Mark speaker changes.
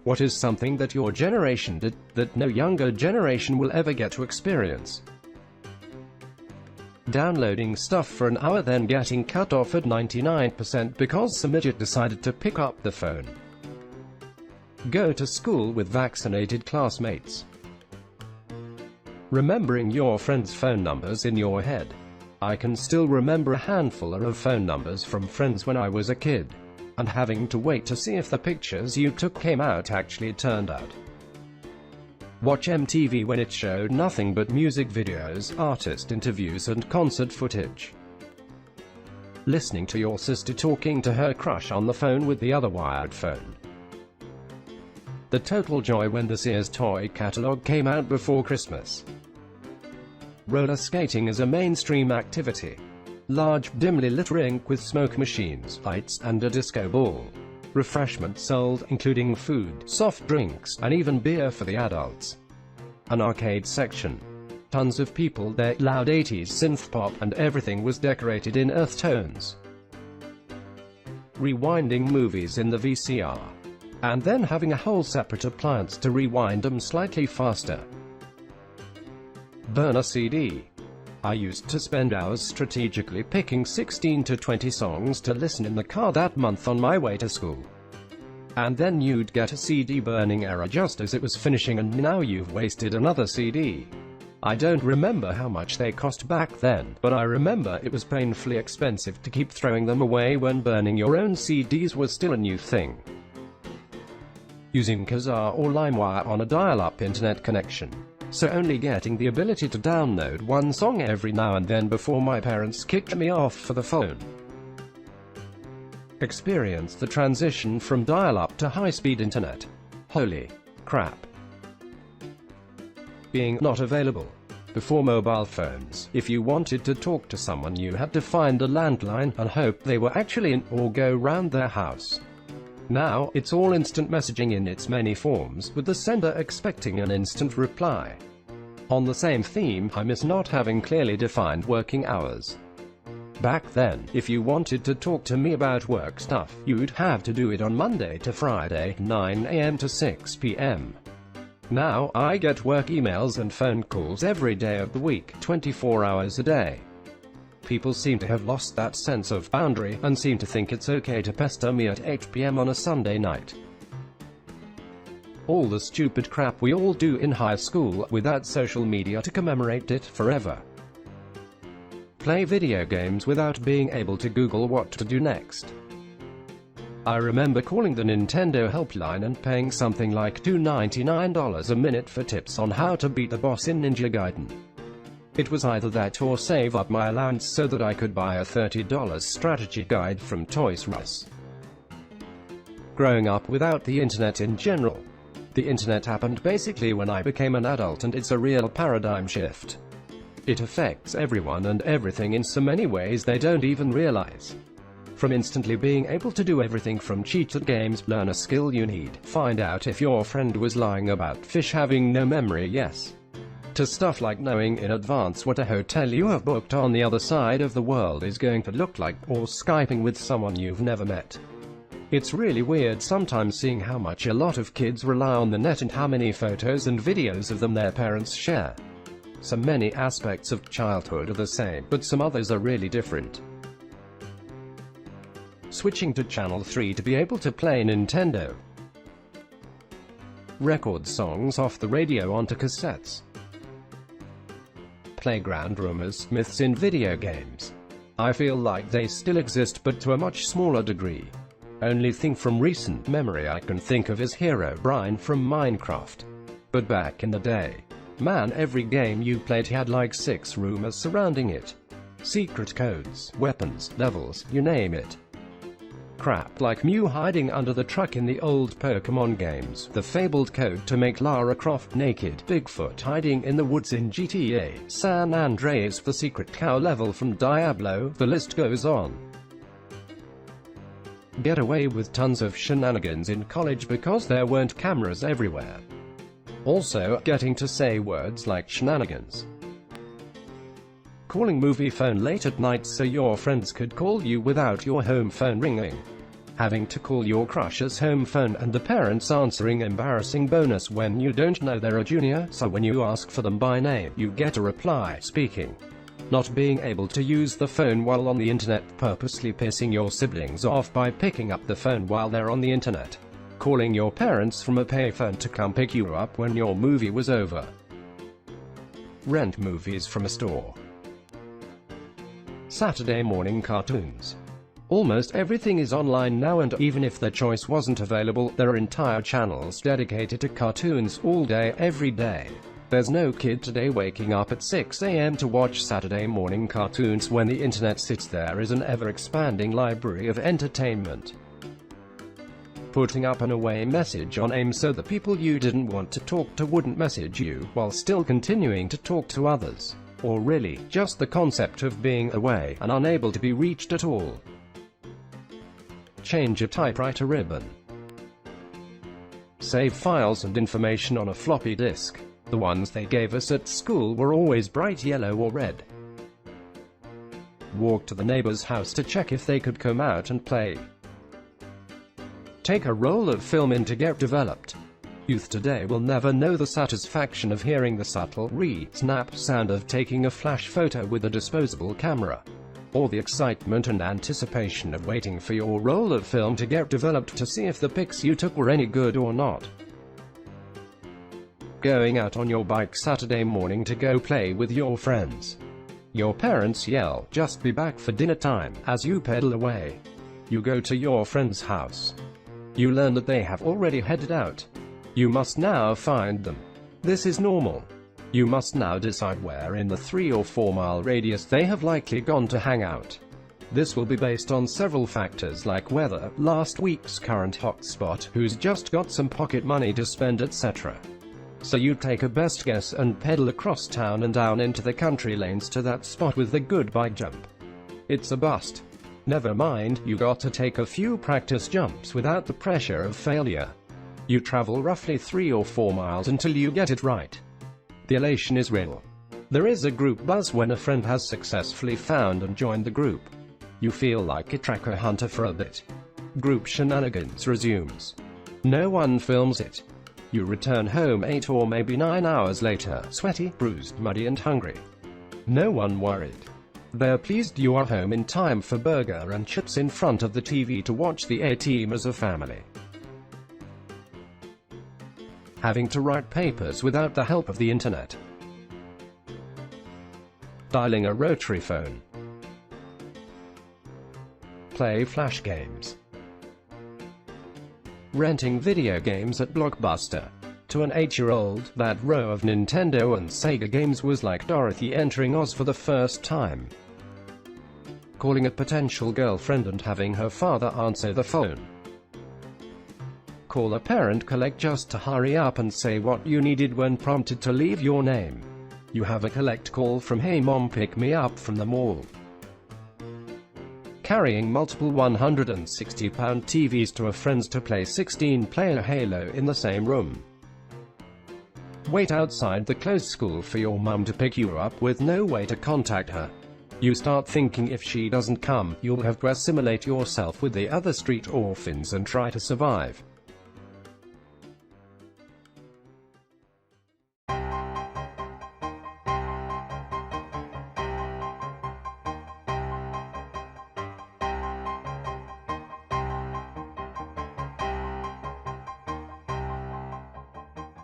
Speaker 1: What is something that your generation did, that no younger generation will ever get to experience? Downloading stuff for an hour, then getting cut off at 99% because some idiot decided to pick up the phone. Go to school with vaccinated classmates. Remembering your friends' phone numbers in your head. I can still remember a handful of phone numbers from friends when I was a kid, and having to wait to see if the pictures you took came out actually turned out. Watch MTV when it showed nothing but music videos, artist interviews and concert footage. Listening to your sister talking to her crush on the phone with the other wired phone. The total joy when the Sears toy catalog came out before Christmas. Roller skating is a mainstream activity. Large, dimly lit rink with smoke machines, lights, and a disco ball. Refreshments sold, including food, soft drinks, and even beer for the adults. An arcade section. Tons of people there, loud 80s synth pop, and everything was decorated in earth tones. Rewinding movies in the VCR. And then having a whole separate appliance to rewind them slightly faster. Burner CD. I used to spend hours strategically picking 16 to 20 songs to listen in the car that month on my way to school. And then you'd get a CD burning error just as it was finishing, and now you've wasted another CD. I don't remember how much they cost back then, but I remember it was painfully expensive to keep throwing them away when burning your own CDs was still a new thing. Using Kazaa or LimeWire on a dial-up internet connection, so only getting the ability to download one song every now and then before my parents kicked me off for the phone. Experience the transition from dial-up to high-speed internet. Holy crap. Being not available. Before mobile phones, if you wanted to talk to someone you had to find a landline and hope they were actually in, or go round their house. Now, it's all instant messaging in its many forms, with the sender expecting an instant reply. On the same theme, I miss not having clearly defined working hours. Back then, if you wanted to talk to me about work stuff, you'd have to do it on Monday to Friday, 9 a.m. to 6 p.m. Now, I get work emails and phone calls every day of the week, 24 hours a day. People seem to have lost that sense of boundary, and seem to think it's okay to pester me at 8 p.m. on a Sunday night. All the stupid crap we all do in high school, without social media to commemorate it forever. Play video games without being able to Google what to do next. I remember calling the Nintendo helpline and paying something like $2.99 a minute for tips on how to beat the boss in Ninja Gaiden. It was either that or save up my allowance so that I could buy a $30 strategy guide from Toys R Us. Growing up without the internet in general. The internet happened basically when I became an adult, and it's a real paradigm shift. It affects everyone and everything in so many ways they don't even realize. From instantly being able to do everything from cheat at games, learn a skill you need, find out if your friend was lying about fish having no memory, yes, to stuff like knowing in advance what a hotel you have booked on the other side of the world is going to look like, or Skyping with someone you've never met. It's really weird sometimes seeing how much a lot of kids rely on the net and how many photos and videos of them their parents share. So many aspects of childhood are the same, but some others are really different. Switching to Channel 3 to be able to play Nintendo. Record songs off the radio onto cassettes. Playground rumors, myths in video games. I feel like they still exist, but to a much smaller degree. Only thing from recent memory I can think of is Herobrine from Minecraft. But back in the day, man, every game you played had like 6 rumors surrounding it. Secret codes, weapons, levels, you name it. Crap like Mew hiding under the truck in the old Pokemon games, the fabled code to make Lara Croft naked, Bigfoot hiding in the woods in GTA San Andreas, the secret cow level from Diablo, the list goes on. Get away with tons of shenanigans in college because there weren't cameras everywhere. Also, getting to say words like shenanigans. Calling movie phone late at night so your friends could call you without your home phone ringing. having to call your crush's home phone and the parents answering embarrassing bonus when you don't know they're a junior, so when you ask for them by name, you get a reply speaking. Not being able to use the phone while on the internet, purposely pissing your siblings off by picking up the phone while they're on the internet. Calling your parents from a payphone to come pick you up when your movie was over. Rent movies from a store. Saturday morning cartoons. Almost everything is online now, and even if the choice wasn't available, there are entire channels dedicated to cartoons all day, every day. There's no kid today waking up at 6 a.m. to watch Saturday morning cartoons when the internet sits there as an ever-expanding library of entertainment. Putting up an away message on AIM so the people you didn't want to talk to wouldn't message you, while still continuing to talk to others. Or really, just the concept of being away and unable to be reached at all. Change a typewriter ribbon. Save files and information on a floppy disk. The ones they gave us at school were always bright yellow or red. Walk to the neighbor's house to check if they could come out and play. Take a roll of film in to get developed. Youth today will never know the satisfaction of hearing the subtle re-snap sound of taking a flash photo with a disposable camera. Or the excitement and anticipation of waiting for your roll of film to get developed to see if the pics you took were any good or not. Going out on your bike Saturday morning to go play with your friends. Your parents yell, "Just be back for dinner time," as you pedal away. You go to your friend's house. You learn that they have already headed out. You must now find them. This is normal. You must now decide where in the 3 or 4 mile radius they have likely gone to hang out. This will be based on several factors like weather, last week's current hotspot, who's just got some pocket money to spend, etc. So you take a best guess and pedal across town and down into the country lanes to that spot with the good bike jump. It's a bust. Never mind, you got to take a few practice jumps without the pressure of failure. You travel roughly 3 or 4 miles until you get it right. The elation is real. There is a group buzz when a friend has successfully found and joined the group. You feel like a tracker hunter for a bit. Group shenanigans resumes. No one films it. You return home 8 or maybe 9 hours later, sweaty, bruised, muddy and hungry. No one worried. They're pleased you are home in time for burger and chips in front of the TV to watch the A-Team as a family. Having to write papers without the help of the internet. Dialing a rotary phone. Play flash games. Renting video games at Blockbuster. To an 8-year-old, that row of Nintendo and Sega games was like Dorothy entering Oz for the first time. Calling a potential girlfriend and having her father answer the phone. Call a parent collect just to hurry up and say what you needed when prompted to leave your name. You have a collect call from "Hey mom, pick me up from the mall." Carrying multiple 160-pound TVs to a friend's to play 16-player Halo in the same room. Wait outside the closed school for your mum to pick you up with no way to contact her. You start thinking if she doesn't come, you'll have to assimilate yourself with the other street orphans and try to survive.